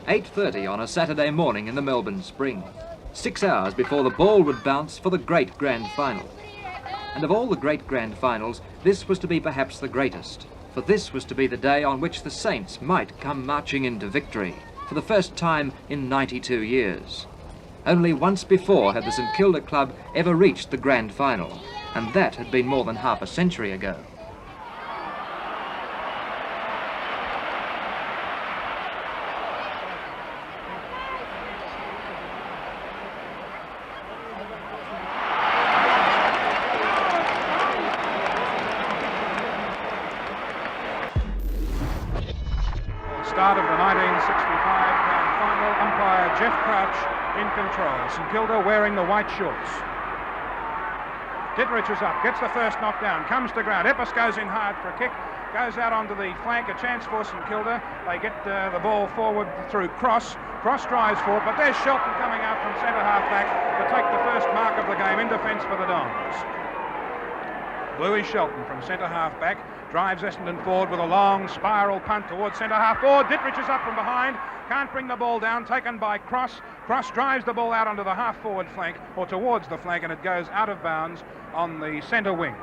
8:30 on a Saturday morning in the Melbourne spring. 6 hours before the ball would bounce for the great grand final. And of all the great grand finals, this was to be perhaps the greatest. For this was to be the day on which the Saints might come marching into victory, for the first time in 92 years. Only once before had the St Kilda club ever reached the grand final, and that had been more than half a century ago. Start of the 1965 grand final. Umpire Jeff Crouch in control. St Kilda wearing the white shorts. Ditterich is up, gets the first knockdown, comes to ground. Eppes goes in hard for a kick, goes out onto the flank, a chance for St Kilda. They get the ball forward through Cross. Cross drives forward, but there's Shelton coming out from centre half back to take the first mark of the game in defence for the Dons. Bluey Shelton from centre half back drives Essendon forward with a long spiral punt towards centre half forward. Ditterich is up from behind, can't bring the ball down, taken by Cross. Cross drives the ball out onto the half forward flank or towards the flank, and it goes out of bounds on the centre wing.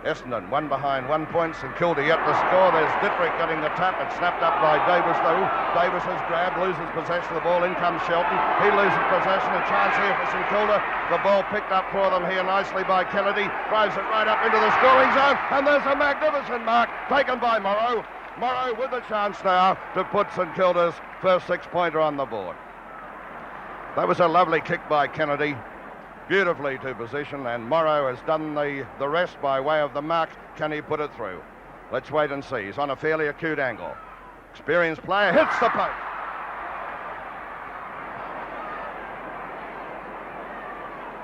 Essendon, one behind, 1 point. St Kilda yet to score. There's Ditterich getting the tap. It's snapped up by Davis, though. Davis has grabbed, loses possession of the ball. In comes Shelton. He loses possession. A chance here for St Kilda. The ball picked up for them here nicely by Kennedy. Drives it right up into the scoring zone. And there's a magnificent mark taken by Morrow. Morrow with a chance now to put St Kilda's first 6-pointer on the board. That was a lovely kick by Kennedy. Beautifully to position, and Morrow has done the rest by way of the mark. Can he put it through? Let's wait and see. He's on a fairly acute angle. Experienced player, hits the post.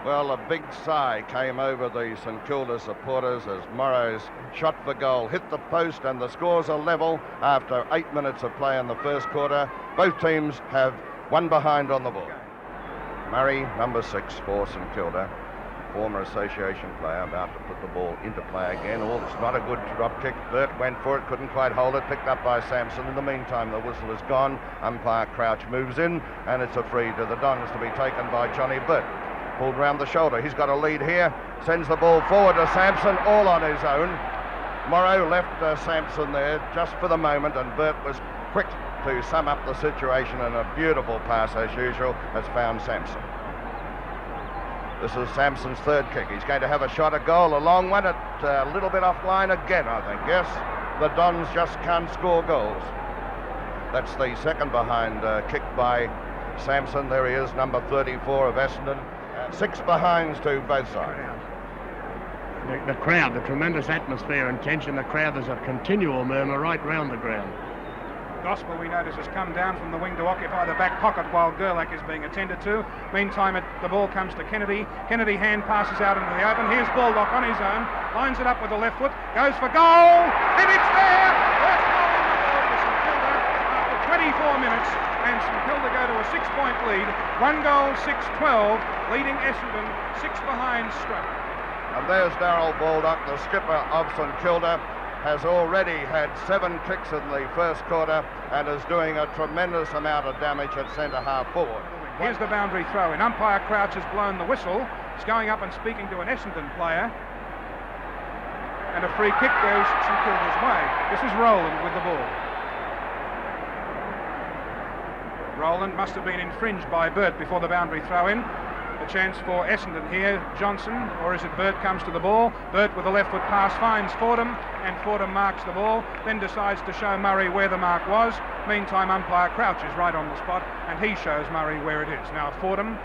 Well, a big sigh came over the St Kilda supporters as Morrow's shot for goal hit the post, and the scores are level after 8 minutes of play in the first quarter. Both teams have one behind on the ball. Murray, number 6 for St Kilda, former association player, about to put the ball into play again. Oh, it's not a good drop kick. Birt went for it, couldn't quite hold it, picked up by Sampson. In the meantime, the whistle is gone. Umpire Crouch moves in, and it's a free to the Dons to be taken by Johnny Birt. Pulled round the shoulder. He's got a lead here. Sends the ball forward to Sampson, all on his own. Morrow left Sampson there just for the moment, and Birt was quick to sum up the situation, and a beautiful pass as usual has found Sampson. This is Sampson's third kick. He's going to have a shot at goal, a long one, a little bit offline again, I think. Yes, the Dons just can't score goals. That's the second behind kick by Sampson. There he is, number 34 of Essendon. 6 behinds to both sides. The crowd, the tremendous atmosphere and tension, the crowd, there's a continual murmur right round the ground. Gosper, we notice, has come down from the wing to occupy the back pocket while Gerlach is being attended to. Meantime, the ball comes to Kennedy. Kennedy hand passes out into the open. Here's Baldock on his own. Lines it up with the left foot. Goes for goal. And it's there! First goal on the board for St Kilda after 24 minutes. And St Kilda go to a 6-point lead. 1 goal, 6-12, leading Essendon 6 behind stroke. And there's Darryl Baldock, the skipper of St Kilda. Has already had 7 kicks in the first quarter and is doing a tremendous amount of damage at centre half forward. Here's the boundary throw in. Umpire Crouch has blown the whistle. He's going up and speaking to an Essendon player. And a free kick goes St Kilda's way. This is Rowland with the ball. Rowland must have been infringed by Birt before the boundary throw in. A chance for Essendon here. Johnson, or is it Birt, comes to the ball. Birt with a left foot pass finds Fordham, and Fordham marks the ball, then decides to show Murray where the mark was. Meantime, umpire Crouch is right on the spot, and he shows Murray where it is. Now Fordham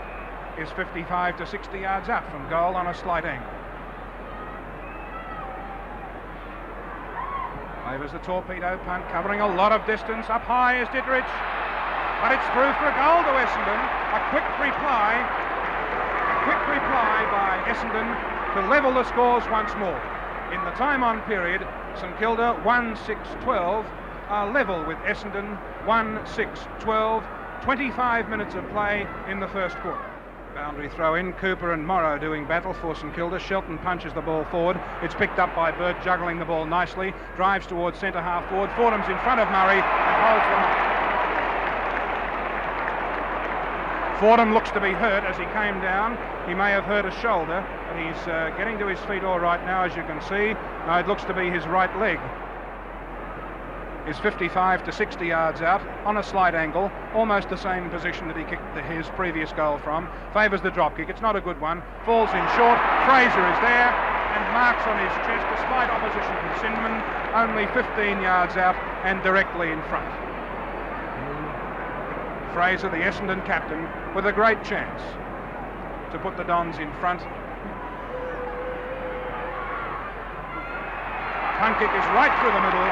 is 55 to 60 yards out from goal on a slight angle. Favours the torpedo punt, covering a lot of distance. Up high is Ditterich, but it's through for a goal to Essendon. A quick reply by Essendon to level the scores once more. In the time-on period, St Kilda 1-6-12 are level with Essendon 1-6-12. 25 minutes of play in the first quarter. Boundary throw in. Cooper and Morrow doing battle for St Kilda. Shelton punches the ball forward. It's picked up by Birt, juggling the ball nicely. Drives towards centre half forward. Fordham's in front of Murray and holds the mark. Fordham looks to be hurt as he came down. He may have hurt a shoulder, but he's getting to his feet all right now, as you can see. It looks to be his right leg. Is 55 to 60 yards out on a slight angle, almost the same position that he kicked his previous goal from. Favours the drop kick. It's not a good one. Falls in short. Fraser is there and marks on his chest despite opposition from Sinman, only 15 yards out and directly in front. Fraser, the Essendon captain, with a great chance to put the Dons in front. Punt kick is right through the middle.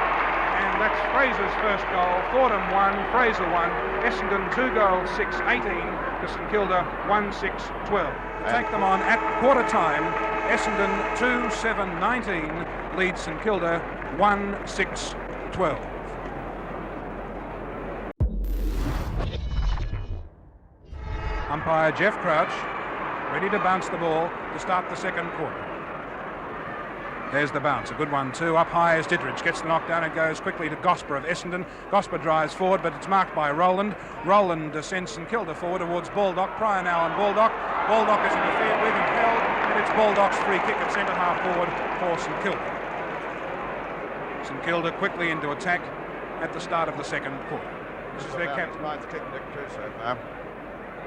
And that's Fraser's first goal. Fordham 1, Fraser 1. Essendon 2 goals, 6-18 to St Kilda 1-6-12. Take them on at quarter time. Essendon 2-7-19 leads St Kilda 1-6-12. Umpire Jeff Crouch ready to bounce the ball to start the second quarter. There's the bounce, a good one too. Up high is Ditterich, gets the knockdown and goes quickly to Gosper of Essendon. Gosper drives forward, but it's marked by Rowland. Rowland sends St Kilda forward towards Baldock. Pryor now on Baldock. Baldock is interfered with and held, and it's Baldock's free kick at centre half forward for St Kilda. St Kilda quickly into attack at the start of the second quarter. This is their captain. Ninth kick, Nick, too, so far.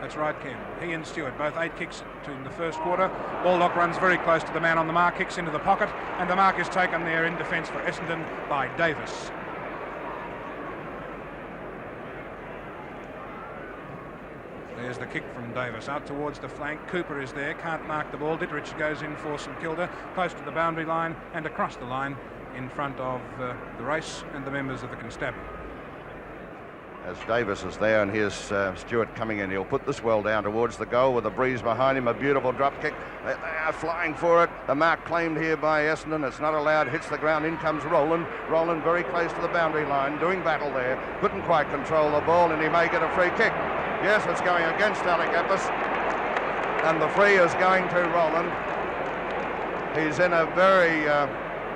That's right, Ken. He and Stewart, both 8 kicks in the first quarter. Baldock runs very close to the man on the mark, kicks into the pocket, and the mark is taken there in defence for Essendon by Davis. There's the kick from Davis out towards the flank. Cooper is there, can't mark the ball. Ditterich goes in for St Kilda, close to the boundary line and across the line in front of the race and the members of the constabulary. As Davis is there, and here's Stewart coming in. He'll put this well down towards the goal with a breeze behind him, a beautiful drop kick. They are flying for it. The mark claimed here by Essendon. It's not allowed. Hits the ground. In comes Rowland. Rowland very close to the boundary line, doing battle there. Couldn't quite control the ball, and he may get a free kick. Yes, it's going against Alec Eppes, and the free is going to Rowland. He's in a very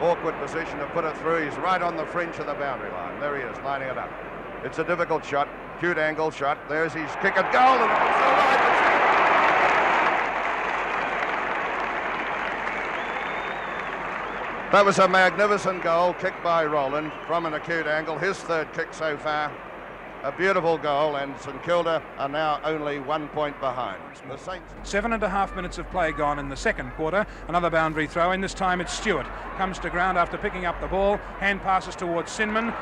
awkward position to put it through. He's right on the fringe of the boundary line. There he is, lining it up. It's a difficult shot, cute angle shot. There's his kick at goal, and it's all right. That was a magnificent goal, kicked by Rowland from an acute angle. His third kick so far. A beautiful goal, and St Kilda are now only 1 point behind. The Saints. 7.5 minutes of play gone in the second quarter. Another boundary throw in. This time it's Stewart. Comes to ground after picking up the ball. Hand passes towards Sinman.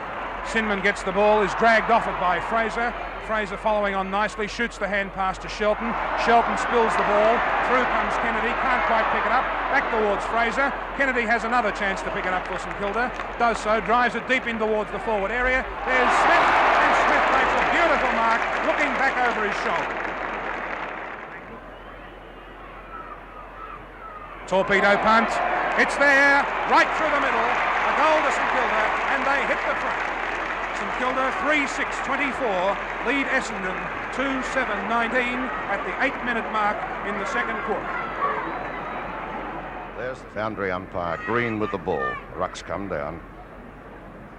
Sinman gets the ball, is dragged off it by Fraser. Fraser following on nicely, shoots the hand pass to Shelton. Shelton spills the ball. Through comes Kennedy, can't quite pick it up. Back towards Fraser. Kennedy has another chance to pick it up for St Kilda. Does so, drives it deep in towards the forward area. There's Smith, and Smith makes a beautiful mark, looking back over his shoulder. Torpedo punt. It's there, right through the middle. A goal to St Kilda, and they hit the front. St Kilda 3-6-24 lead Essendon 2-7-19 at the 8-minute mark in the second quarter. There's the boundary umpire, Green with the ball. Rucks come down.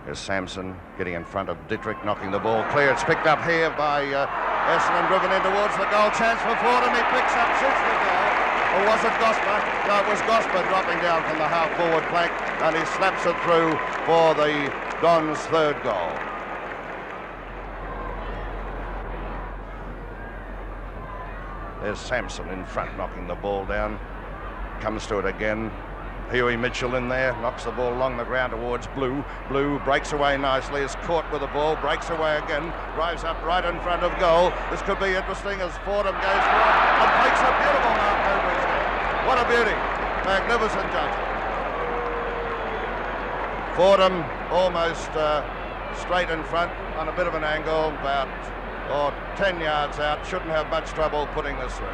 There's Sampson getting in front of Ditterich, knocking the ball clear. It's picked up here by Essendon, driven in towards the goal. Chance for Fordham. He picks up, shoots the goal. Or was it Gosper? No, it was Gosper dropping down from the half-forward flank, and he slaps it through for the Dons' third goal. There's Sampson in front, knocking the ball down. Comes to it again. Huey Mitchell in there, knocks the ball along the ground towards Blue. Blue breaks away nicely, is caught with the ball, breaks away again, drives up right in front of goal. This could be interesting as Fordham goes for it and takes a beautiful mark over his head. What a beauty. Magnificent judgment. Fordham almost straight in front on a bit of an angle, about 10 yards out. Shouldn't have much trouble putting this through.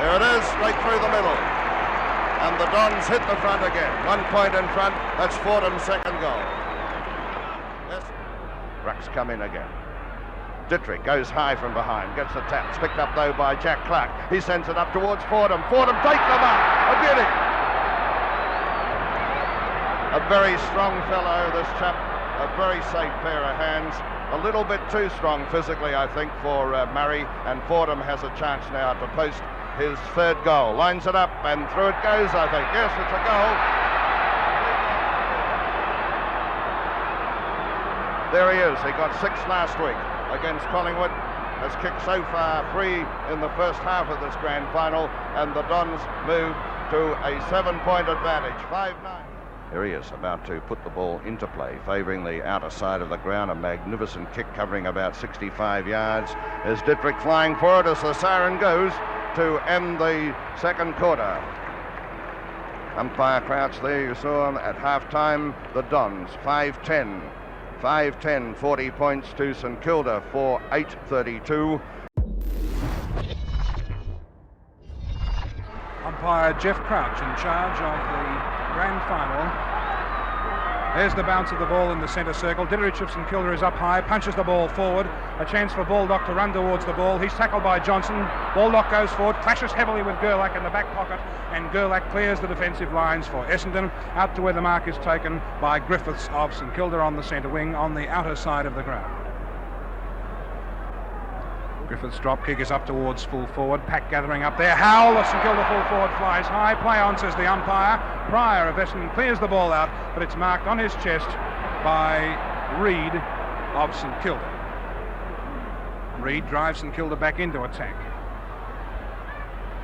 There it is, straight through the middle. And the Dons hit the front again. 1 point in front. That's Fordham's second goal. Yes. Rucks come in again. Ditterich goes high from behind. Gets the tap. It's picked up though by Jack Clark. He sends it up towards Fordham. Fordham take the mark. A beauty. A very strong fellow, this chap. A very safe pair of hands. a little bit too strong physically, I think, for Murray, and Fordham has a chance now to post his third goal. Lines it up and through it goes, I think. Yes, it's a goal. There he is. He got 6 last week against Collingwood. Has kicked so far 3 in the first half of this grand final, and the Dons move to a 7-point advantage, 5-9. Here he is, about to put the ball into play, favouring the outer side of the ground. A magnificent kick covering about 65 yards. There's Dittrich flying for it as the siren goes to end the second quarter. Umpire Crouch there, you saw at half-time, the Dons, 5-10. 5-10, 40 points to St Kilda for 8-32. Umpire Jeff Crouch in charge of the grand final. There's the bounce of the ball in the centre circle. Dittrich of St Kilda is up high, punches the ball forward. A chance for Baldock to run towards the ball. He's tackled by Johnson. Baldock goes forward, clashes heavily with Gerlach in the back pocket, and Gerlach clears the defensive lines for Essendon, out to where the mark is taken by Griffiths of St Kilda on the centre wing on the outer side of the ground. Griffiths' drop kick is up towards full forward. Pack gathering up there. Howell, the St Kilda full forward, flies high. Play on, says the umpire. Pryor of Essendon clears the ball out, but it's marked on his chest by Reid of St Kilda. Reid drives St Kilda back into attack.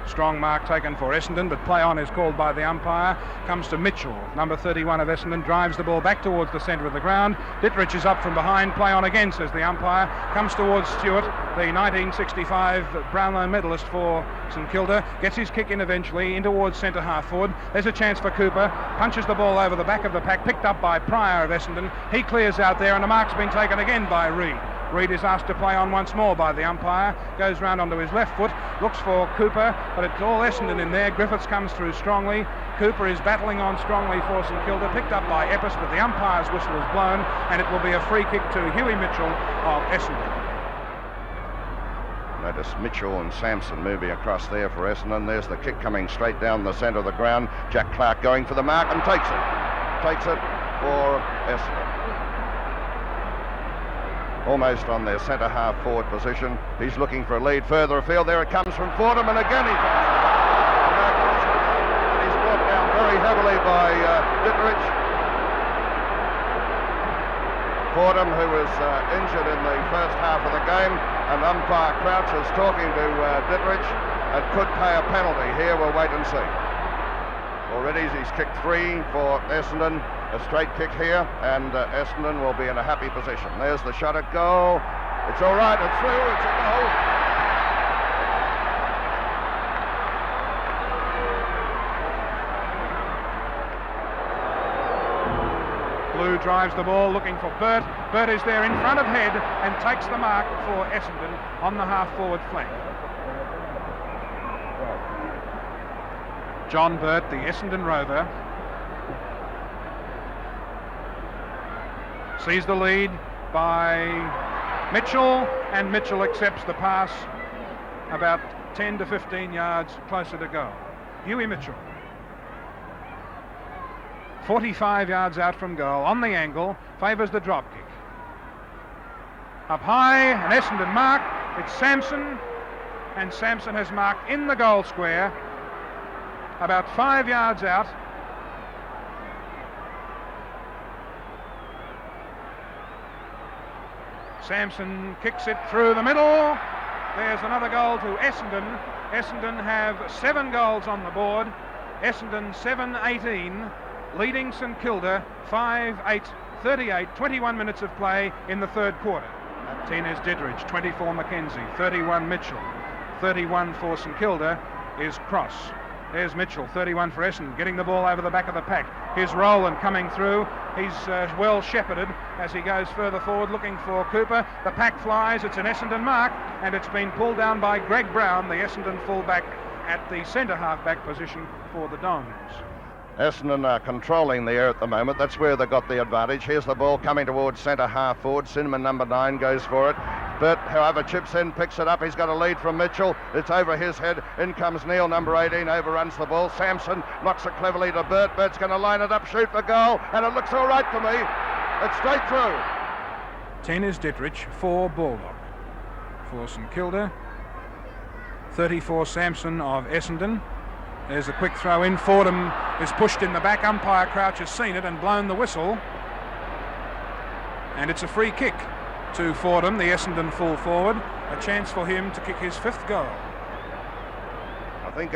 Strong mark taken for Essendon, but play on is called by the umpire. Comes to Mitchell, number 31 of Essendon, drives the ball back towards the centre of the ground. Dittrich is up from behind. Play on again, says the umpire. Comes towards Stewart, the 1965 Brownlow medalist for St Kilda. Gets his kick in eventually, in towards centre half forward. There's a chance for Cooper. Punches the ball over the back of the pack, picked up by Pryor of Essendon. He clears out there, and the mark's been taken again by Reid. Reid is asked to play on once more by the umpire. Goes round onto his left foot, looks for Cooper, but it's all Essendon in there. Griffiths comes through strongly. Cooper is battling on strongly for St Kilda, picked up by Epps, but the umpire's whistle is blown, and it will be a free kick to Huey Mitchell of Essendon. Notice Mitchell and Sampson moving across there for Essendon. There's the kick coming straight down the centre of the ground. Jack Clark going for the mark and takes it. Takes it for Essendon. Almost on their centre half forward position. He's looking for a lead further afield. There it comes from Fordham, and again he finds it. And he's brought down very heavily by Dittrich. Fordham, who was injured in the first half of the game, and umpire Crouch is talking to Dittrich and could pay a penalty here. We'll wait and see. Already he's kicked 3 for Essendon. A straight kick here, and Essendon will be in a happy position. There's the shot at goal. It's all right, it's through, it's a goal. Blue drives the ball, looking for Birt. Birt is there in front of head and takes the mark for Essendon on the half-forward flank. John Birt, the Essendon rover, sees the lead by Mitchell, and Mitchell accepts the pass about 10 to 15 yards closer to goal. Huey Mitchell, 45 yards out from goal, on the angle, favours the drop kick. Up high, an Essendon mark. It's Sampson, and Sampson has marked in the goal square about 5 yards out. Sampson kicks it through the middle. There's another goal to Essendon. Essendon have 7 goals on the board. Essendon 7-18, leading St Kilda 5-8, 38, 21 minutes of play in the third quarter. 10 is Dittrich, 24 Mackenzie, 31 Mitchell, 31 for St Kilda is Cross. There's Mitchell, 31 for Essendon, getting the ball over the back of the pack. Here's Rowland coming through. He's well shepherded as he goes further forward, looking for Cooper. The pack flies. It's an Essendon mark, and it's been pulled down by Greg Brown, the Essendon fullback, at the centre half-back position for the Dons. Essendon are controlling the air at the moment. That's where they got the advantage. Here's the ball coming towards centre half forward. Cinnamon, number 9, goes for it. Birt, however, chips in, picks it up. He's got a lead from Mitchell. It's over his head. In comes Neil, number 18, overruns the ball. Sampson knocks it cleverly to Birt. Birt's going to line it up, shoot for goal, and it looks all right to me. It's straight through. 10 is Dittrich, 4 Baldock. For St Kilda, 34 Sampson of Essendon. There's a quick throw in. Fordham is pushed in the back. Umpire Crouch has seen it and blown the whistle. And it's a free kick to Fordham, the Essendon full forward. A chance for him to kick his 5th goal. I think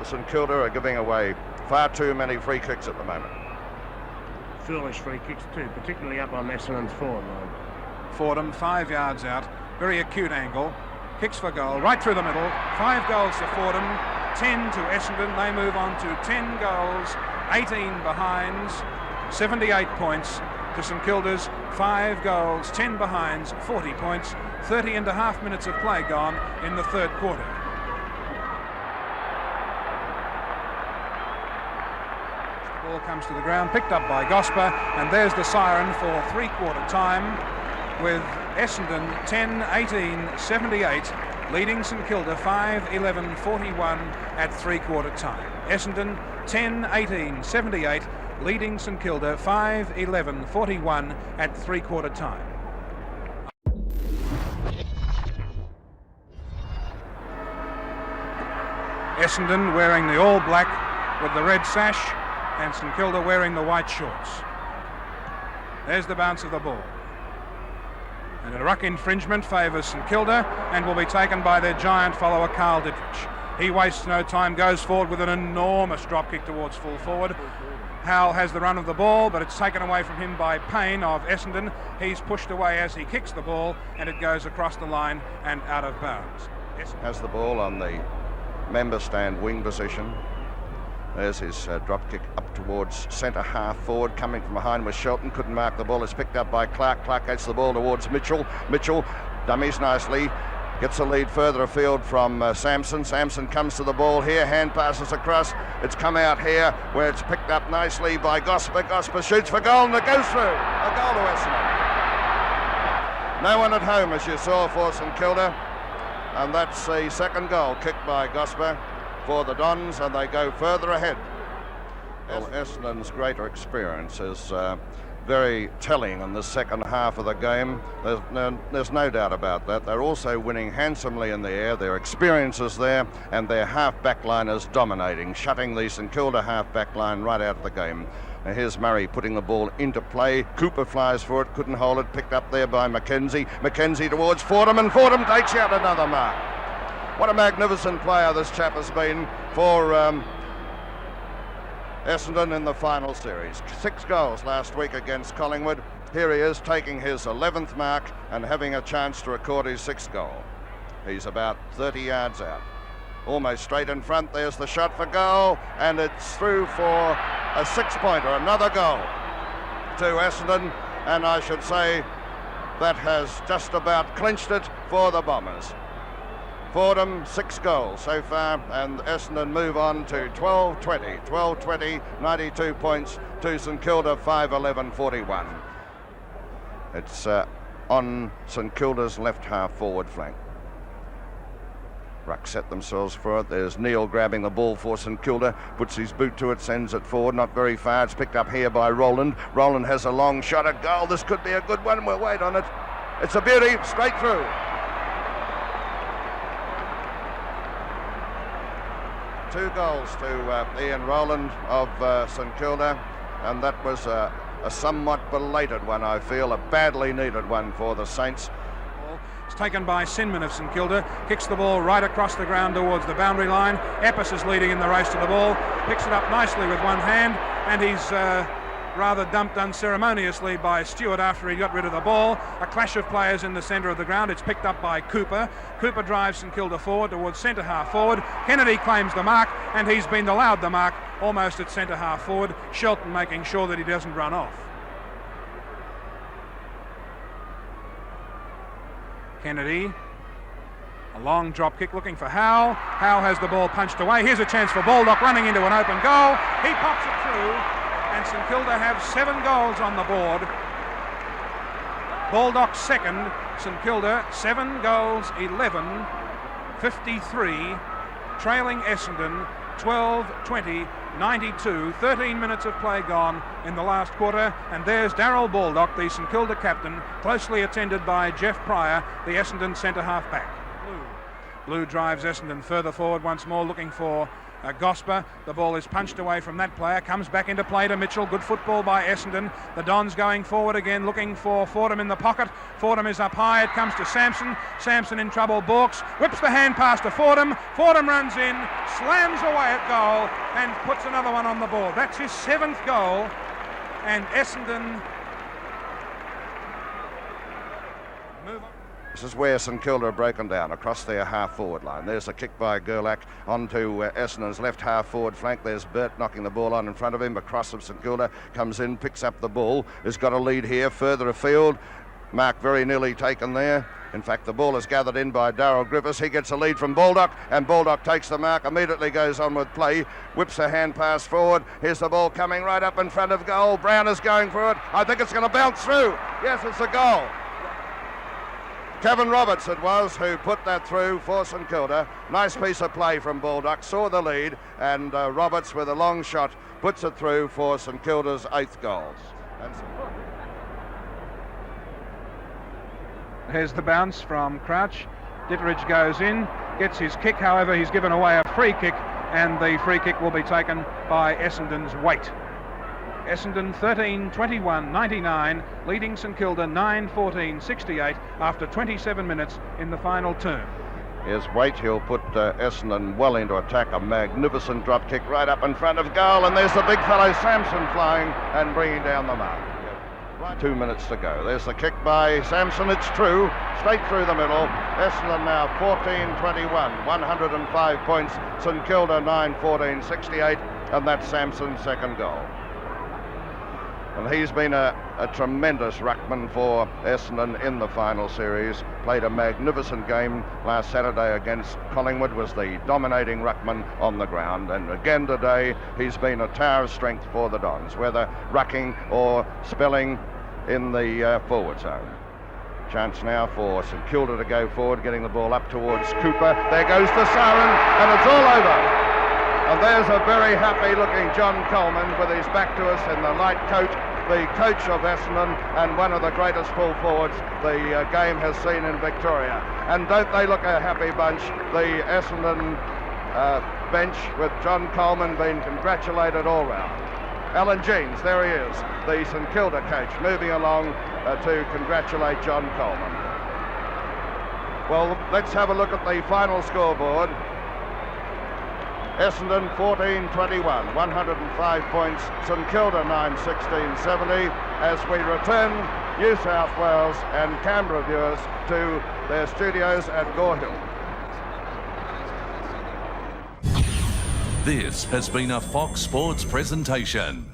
St Kilda are giving away far too many free kicks at the moment. Foolish free kicks too, particularly up on Essendon's forward line. Fordham 5 yards out, very acute angle, kicks for goal, right through the middle. 5 goals to Fordham, 10 to Essendon. They move on to 10 goals, 18 behinds, 78 points to St Kilda's 5 goals, 10 behinds, 40 points, 30.5 minutes of play gone in the 3rd quarter. The ball comes to the ground, picked up by Gosper, and there's the siren for 3-quarter time, with Essendon 10-18-78 leading St Kilda 5-11-41 at 3-quarter time. Essendon 10-18-78 leading St Kilda 5-11-41 at 3-quarter time. Essendon wearing the all black with the red sash, and St Kilda wearing the white shorts. There's the bounce of the ball. And a ruck infringement favours St Kilda and will be taken by their giant follower Carl Dittrich. He wastes no time, goes forward with an enormous drop kick towards full forward. Howell has the run of the ball, but it's taken away from him by Payne of Essendon. He's pushed away as he kicks the ball, and it goes across the line and out of bounds. Has the ball on the member stand wing position. There's his drop kick up towards centre half forward. Coming from behind was Shelton, couldn't mark the ball. It's picked up by Clark. Clark gets the ball towards Mitchell. Mitchell dummies nicely. Gets the lead further afield from Sampson. Sampson comes to the ball here, hand passes across. It's come out here where it's picked up nicely by Gosper. Gosper shoots for goal and it goes through. A goal to Essendon. No one at home, as you saw, for St Kilda. And that's the 2nd goal kicked by Gosper for the Dons, and they go further ahead. Well, Essendon's greater experience is very telling in the second half of the game. There's no doubt about that. They're also winning handsomely in the air. Their experience is there, and their half-back line is dominating, shutting the St Kilda half-back line right out of the game. Now here's Murray putting the ball into play. Cooper flies for it, couldn't hold it, picked up there by Mackenzie. Mackenzie towards Fordham, and Fordham takes out another mark. What a magnificent player this chap has been for Essendon in the final series. 6 goals last week against Collingwood. Here he is taking his 11th mark and having a chance to record his 6th goal. He's about 30 yards out. Almost straight in front. There's the shot for goal, and it's through for a 6-pointer. Another goal to Essendon, and I should say that has just about clinched it for the Bombers. Fordham 6 goals so far, and Essendon move on to 12-20. 12-20, 92 points to St Kilda 5-11-41. It's on St Kilda's left half forward flank. Ruck set themselves for it. There's Neil grabbing the ball for St Kilda, puts his boot to it, sends it forward, not very far. It's picked up here by Roland. Roland has a long shot at goal. This could be a good one. We'll wait on it. It's a beauty, straight through. Two goals to Ian Rowland of St Kilda, and that was a somewhat belated one, I feel, a badly needed one for the Saints. It's taken by Sinman of St Kilda, kicks the ball right across the ground towards the boundary line. Epps is leading in the race to the ball, picks it up nicely with one hand, and he's rather dumped unceremoniously by Stewart after he got rid of the ball. A clash of players in the centre of the ground. It's picked up by Cooper. Cooper drives St Kilda forward towards centre half forward. Kennedy claims the mark, and he's been allowed the mark almost at centre half forward. Shelton making sure that he doesn't run off. Kennedy, a long drop kick looking for Howell. Howell has the ball punched away. Here's a chance for Baldock running into an open goal. He pops it through, and St Kilda have 7 goals on the board. Baldock 2nd, St Kilda 7 goals, 11, 53, trailing Essendon 12-20 92, 13 minutes of play gone in the last quarter, and there's Darryl Baldock, the St Kilda captain, closely attended by Jeff Pryor, the Essendon centre-half back. Blue drives Essendon further forward once more, looking for Gosper. The ball is punched away from that player, comes back into play to Mitchell. Good football by Essendon. The Dons going forward again, looking for Fordham in the pocket. Fordham is up high, it comes to Sampson. Sampson in trouble, balks, whips the hand pass to Fordham. Fordham runs in, slams away at goal and puts another one on the board. That's his 7th goal, and Essendon move on. This is where St Kilda are broken down across their half-forward line. There's a kick by Gerlach onto Essendon's left half-forward flank. There's Birt knocking the ball on in front of him. A cross of St Kilda comes in, picks up the ball. Has got a lead here, further afield. Mark very nearly taken there. In fact, the ball is gathered in by Darryl Griffiths. He gets a lead from Baldock, and Baldock takes the mark, immediately goes on with play, whips a hand pass forward. Here's the ball coming right up in front of goal. Brown is going for it. I think it's going to bounce through. Yes, it's a goal. Kevin Roberts it was who put that through for St Kilda. Nice piece of play from Baldock, saw the lead, and Roberts with a long shot puts it through for St Kilda's 8th goals. Here's the bounce from Crouch. Ditteridge goes in, gets his kick, however he's given away a free kick, and the free kick will be taken by Essendon's Waite. Essendon 13-21-99, leading St Kilda 9-14-68 after 27 minutes in the final term. Here's Waite, he'll put Essendon well into attack. A magnificent drop kick right up in front of goal, and there's the big fellow Sampson flying and bringing down the mark. 2 minutes to go. There's the kick by Sampson, it's true, straight through the middle. Essendon now 14-21, 105 points. St Kilda 9-14-68, and that's Sampson's 2nd goal. And he's been a tremendous ruckman for Essendon in the final series. Played a magnificent game last Saturday against Collingwood, was the dominating ruckman on the ground. And again today, he's been a tower of strength for the Dons, whether rucking or spelling in the forward zone. Chance now for St Kilda to go forward, getting the ball up towards Cooper. There goes the siren, and it's all over. And there's a very happy-looking John Coleman with his back to us in the light coat, the coach of Essendon and one of the greatest full forwards the game has seen in Victoria. And don't they look a happy bunch, the Essendon bench, with John Coleman being congratulated all round. Alan Jeans, there he is, the St Kilda coach, moving along to congratulate John Coleman. Well, let's have a look at the final scoreboard. Essendon 14-21, 105 points. St Kilda 9-16-70 as we return New South Wales and Canberra viewers to their studios at Gore Hill. This has been a Fox Sports presentation.